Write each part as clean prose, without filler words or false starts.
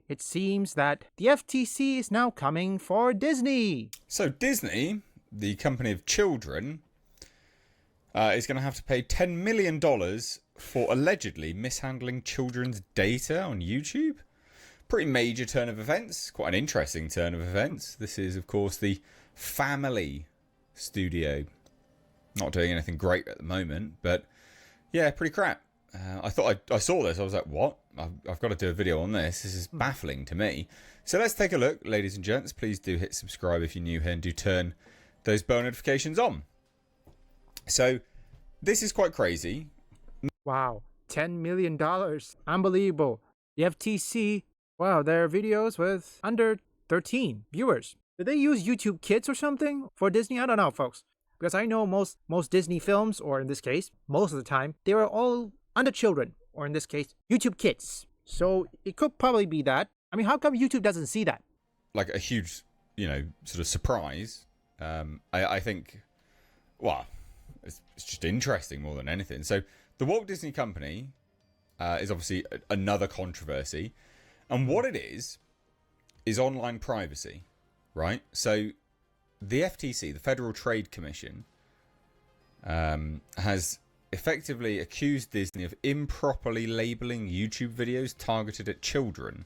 it seems that the FTC is now coming for Disney. So Disney, the company of children, is going to have to pay $10 million for allegedly mishandling children's data on YouTube. Pretty major turn of events. Quite an interesting turn of events. This is, of course, the family studio. Not doing anything great at the moment, but yeah, pretty crap. I thought I saw this. I was like, what? I've got to do a video on this. This is baffling to me. So let's take a look, ladies and gents. Please do hit subscribe if you're new here and do turn those bell notifications on. So this is quite crazy. Wow, $10 million. Unbelievable. The FTC, wow, their videos with under 13 viewers. Did they use YouTube Kids or something for Disney? I don't know, folks. Because I know most Disney films, or in this case, most of the time, they were all under children, or in this case, YouTube Kids. So it could probably be that. I mean, how come YouTube doesn't see that? Like a huge, sort of surprise. I think, well, it's just interesting more than anything. So the Walt Disney Company is obviously another controversy. And what it is online privacy, right? So the FTC, the Federal Trade Commission, has effectively accused Disney of improperly labeling YouTube videos targeted at children,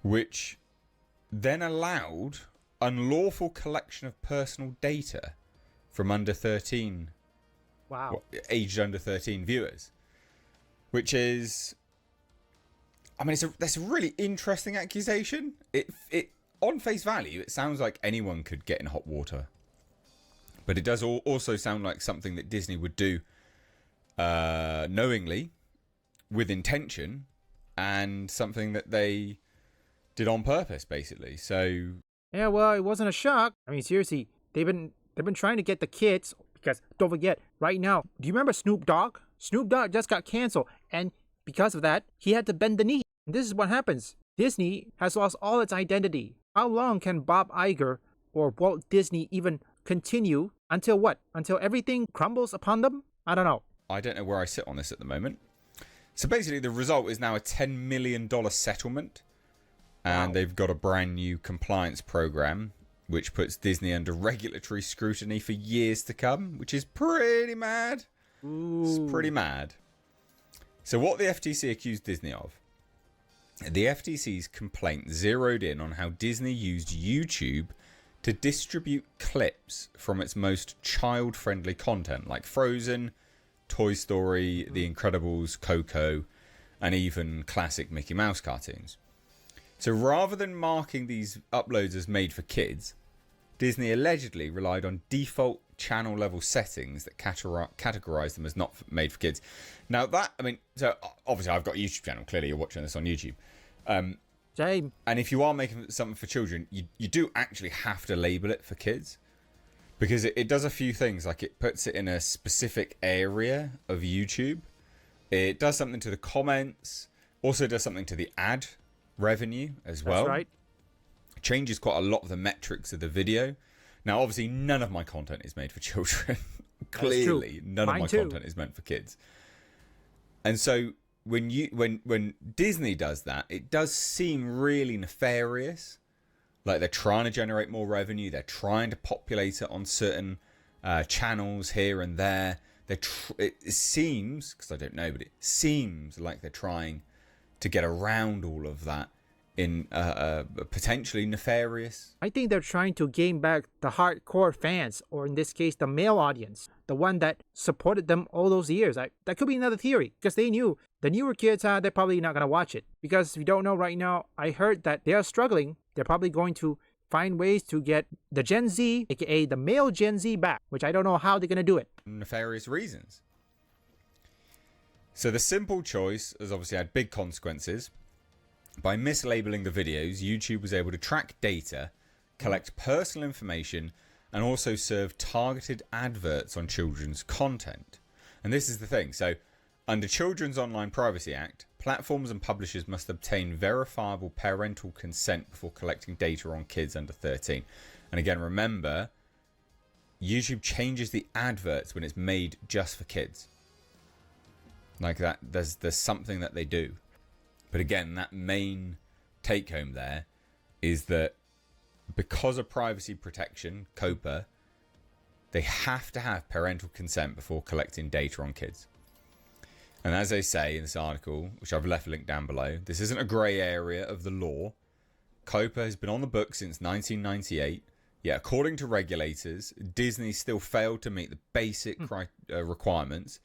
which then allowed unlawful collection of personal data from under 13, aged under 13 viewers, which is, I mean, that's a really interesting accusation. It on face value, it sounds like anyone could get in hot water. But it does also sound like something that Disney would do knowingly, with intention, and something that they did on purpose, basically. So yeah, well, it wasn't a shock. I mean, seriously, they've been trying to get the kids, because don't forget, right now, do you remember Snoop Dogg? Snoop Dogg just got canceled, and because of that, he had to bend the knee. And this is what happens. Disney has lost all its identity. How long can Bob Iger or Walt Disney even continue until what? Until everything crumbles upon them? I don't know. I don't know where I sit on this at the moment. So basically the result is now a $10 million settlement. And they've got a brand new compliance program, which puts Disney under regulatory scrutiny for years to come, which is pretty mad. Ooh. It's pretty mad. So what the FTC accused Disney of? The FTC's complaint zeroed in on how Disney used YouTube to distribute clips from its most child-friendly content, like Frozen, Toy Story, The Incredibles, Coco, and even classic Mickey Mouse cartoons. So rather than marking these uploads as made for kids, Disney allegedly relied on default channel level settings that categorize them as not made for kids. Now that, I mean, so obviously I've got a YouTube channel. Clearly you're watching this on YouTube. Same. And if you are making something for children, you do actually have to label it for kids, because it does a few things. Like it puts it in a specific area of YouTube. It does something to the comments. Also does something to the ad revenue as well. That's right. It changes quite a lot of the metrics of the video. Now, obviously, none of my content is made for children. Clearly, none of my content is meant for kids. And so when Disney does that, it does seem really nefarious. Like they're trying to generate more revenue. They're trying to populate it on certain channels here and there. It seems, because I don't know, but it seems like they're trying to get around all of that in potentially nefarious. I think they're trying to gain back the hardcore fans, or in this case, the male audience, the one that supported them all those years. That could be another theory, because they knew the newer kids, they're probably not going to watch it. Because if you don't know right now, I heard that they are struggling. They're probably going to find ways to get the Gen Z, aka the male Gen Z, back, which I don't know how they're going to do it. Nefarious reasons. So the simple choice has obviously had big consequences. By mislabeling the videos, YouTube was able to track data, collect personal information, and also serve targeted adverts on children's content. And this is the thing. So under Children's Online Privacy Act, platforms and publishers must obtain verifiable parental consent before collecting data on kids under 13. And again, remember, YouTube changes the adverts when it's made just for kids. Like that, there's something that they do. But again, that main take home there is that because of privacy protection, COPA, they have to have parental consent before collecting data on kids. And as they say in this article, which I've left a link down below, this isn't a grey area of the law. COPA has been on the books since 1998. Yet, according to regulators, Disney still failed to meet the basic requirements.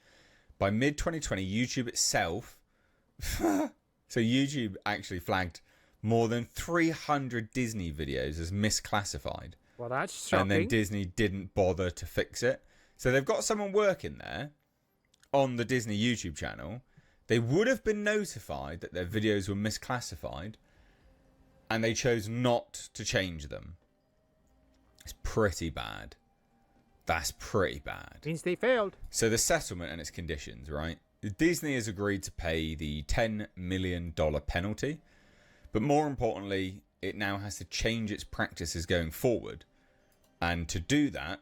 By mid-2020, YouTube itself... so YouTube actually flagged more than 300 Disney videos as misclassified. Well, that's shocking. And then Disney didn't bother to fix it. So they've got someone working there on the Disney YouTube channel. They would have been notified that their videos were misclassified, and they chose not to change them. It's pretty bad. That's pretty bad. Means they failed. So the settlement and its conditions, right? Disney has agreed to pay the $10 million penalty, but more importantly, it now has to change its practices going forward. And to do that,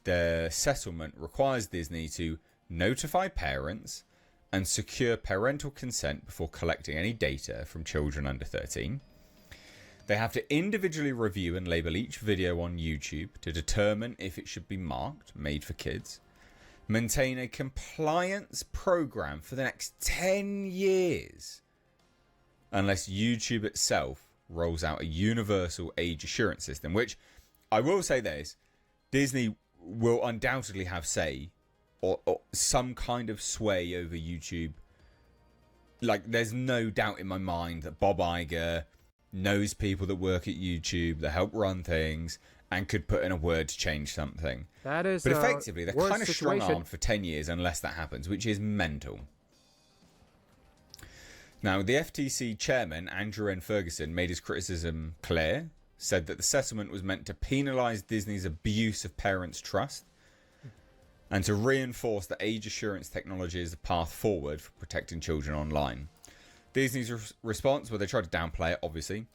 the settlement requires Disney to notify parents and secure parental consent before collecting any data from children under 13. They have to individually review and label each video on YouTube to determine if it should be marked made for kids. Maintain a compliance program for the next 10 years unless YouTube itself rolls out a universal age assurance system, which I will say this, Disney will undoubtedly have say or some kind of sway over YouTube. Like, there's no doubt in my mind that Bob Iger knows people that work at YouTube, that help run things, and could put in a word to change something. That is, but effectively, they're kind of situation. strong-armed for 10 years unless that happens, which is mental. Now, the FTC chairman, Andrew N. Ferguson, made his criticism clear, said that the settlement was meant to penalise Disney's abuse of parents' trust and to reinforce that age assurance technology is the path forward for protecting children online. Disney's response, well, they tried to downplay it, obviously.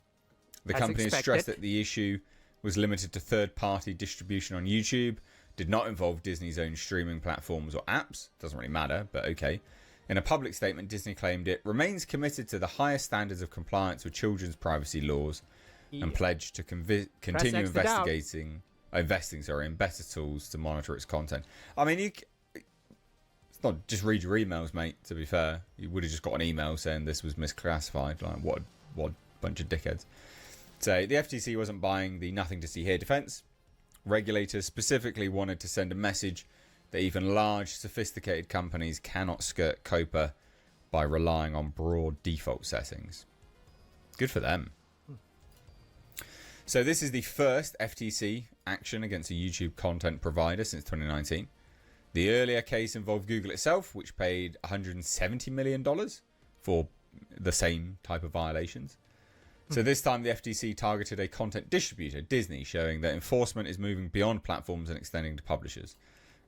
The company has stressed that the issue was limited to third-party distribution on YouTube, did not involve Disney's own streaming platforms or apps. Doesn't really matter, but okay. In a public statement, Disney claimed it remains committed to the highest standards of compliance with children's privacy laws and pledged to continue investing in better tools to monitor its content. I mean, it's not just read your emails, mate, to be fair. You would have just got an email saying this was misclassified. Like, what bunch of dickheads. So the FTC wasn't buying the nothing to see here defense. Regulators specifically wanted to send a message that even large, sophisticated companies cannot skirt COPA by relying on broad default settings. Good for them. So this is the first FTC action against a YouTube content provider since 2019. The earlier case involved Google itself, which paid $170 million for the same type of violations. So this time the FTC targeted a content distributor, Disney, showing that enforcement is moving beyond platforms and extending to publishers.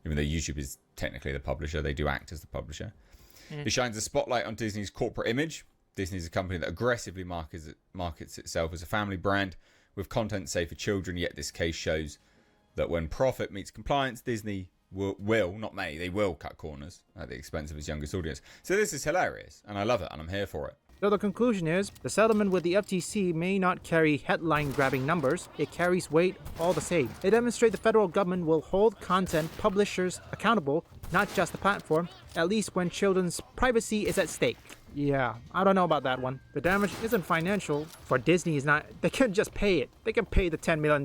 Even though YouTube is technically the publisher, they do act as the publisher. It shines a spotlight on Disney's corporate image. Disney is a company that aggressively markets itself as a family brand with content safe for children, yet this case shows that when profit meets compliance, Disney will, not may, they will cut corners at the expense of its youngest audience. So this is hilarious, and I love it, and I'm here for it. So the conclusion is, the settlement with the FTC may not carry headline-grabbing numbers, it carries weight all the same. They demonstrate the federal government will hold content publishers accountable, not just the platform, at least when children's privacy is at stake. Yeah, I don't know about that one. The damage isn't financial. For Disney, is not. They can just pay it. They can pay the $10 million.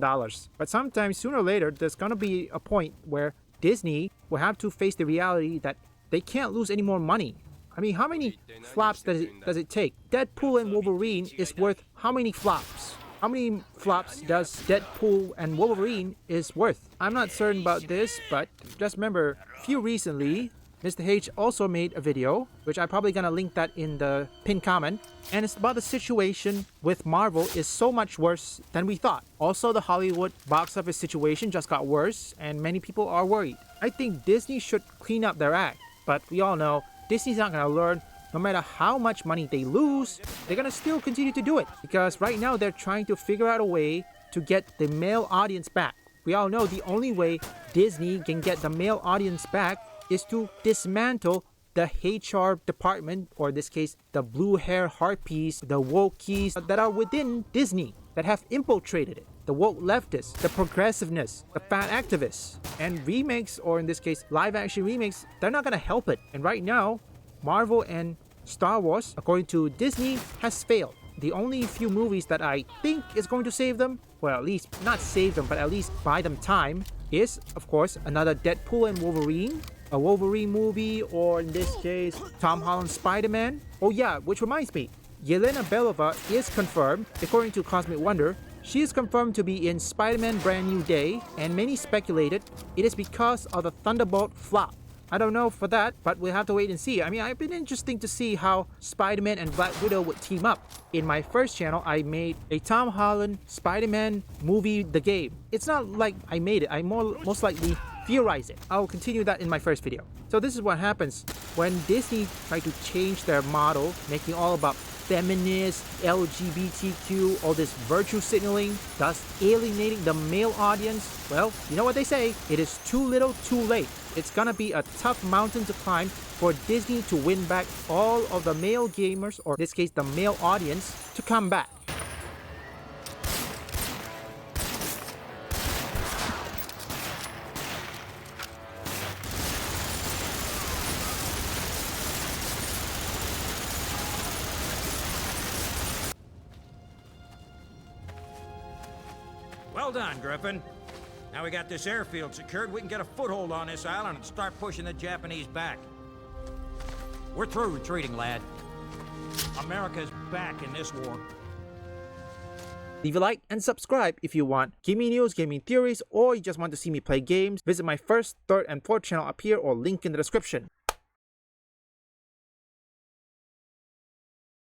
But sometimes, sooner or later, there's gonna be a point where Disney will have to face the reality that they can't lose any more money. I mean, how many flops does it take? Deadpool and Wolverine is worth how many flops? How many flops does Deadpool and Wolverine is worth? I'm not certain about this, but just remember, few recently, Mr. H also made a video, which I'm probably gonna link that in the pinned comment, and it's about the situation with Marvel is so much worse than we thought. Also, the Hollywood box office situation just got worse, and many people are worried. I think Disney should clean up their act, but we all know Disney's not gonna learn. No matter how much money they lose, they're gonna still continue to do it, because right now they're trying to figure out a way to get the male audience back. We all know the only way Disney can get the male audience back is to dismantle the HR department, or in this case, the blue hair harpies, the wokies that are within Disney that have infiltrated it. The woke leftists, the progressiveness, the fan activists. And remakes, or in this case, live action remakes, they're not gonna help it. And right now, Marvel and Star Wars, according to Disney, has failed. The only few movies that I think is going to save them, well, at least not save them, but at least buy them time, is, of course, another Deadpool and Wolverine, a Wolverine movie, or in this case, Tom Holland's Spider-Man. Oh yeah, which reminds me, Yelena Belova is confirmed, according to Cosmic Wonder. She is confirmed to be in Spider-Man Brand New Day, and many speculated it is because of the Thunderbolt flop. I don't know for that, but we'll have to wait and see. I mean, it's been interesting to see how Spider-Man and Black Widow would team up. In my first channel, I made a Tom Holland Spider-Man movie, the game. It's not like I made it, I most likely theorized it. I'll continue that in my first video. So this is what happens when Disney tried to change their model, making all about feminist, LGBTQ, all this virtue signaling, thus alienating the male audience. Well, you know what they say, it is too little too late. It's gonna be a tough mountain to climb for Disney to win back all of the male gamers, or in this case the male audience, to come back. Well done, Griffin. Now we got this airfield secured, we can get a foothold on this island and start pushing the Japanese back. We're through retreating, lad. America's back in this war. Leave a like and subscribe if you want gaming news, gaming theories, or you just want to see me play games. Visit my first, third, and fourth channel up here or link in the description.